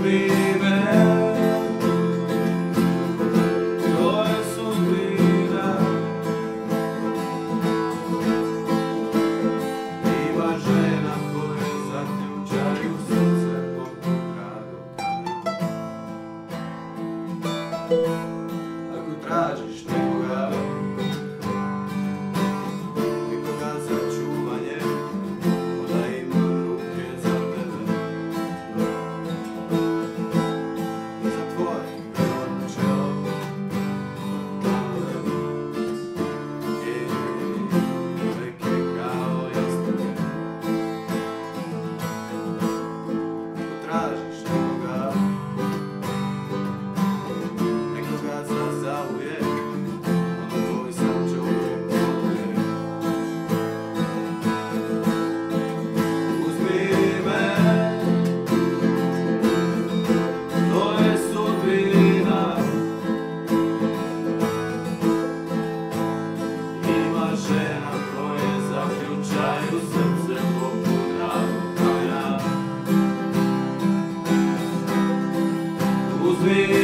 uzmi me, to je sudbina. Ima žena koje zaključaju srce poput gradog kamena. Ako tražiš nekoga za čuvanje, onda ima ruke za tebe i za tvoje rodno čelo. Uvek je kao yesterday. Ako tražiš nekoga za zauvijek, onda tvoj sam čovjek odvijek. Uzmi me, to je sudbina. Ima žena koje zaključaju srce poput gradog kamena. Uzmi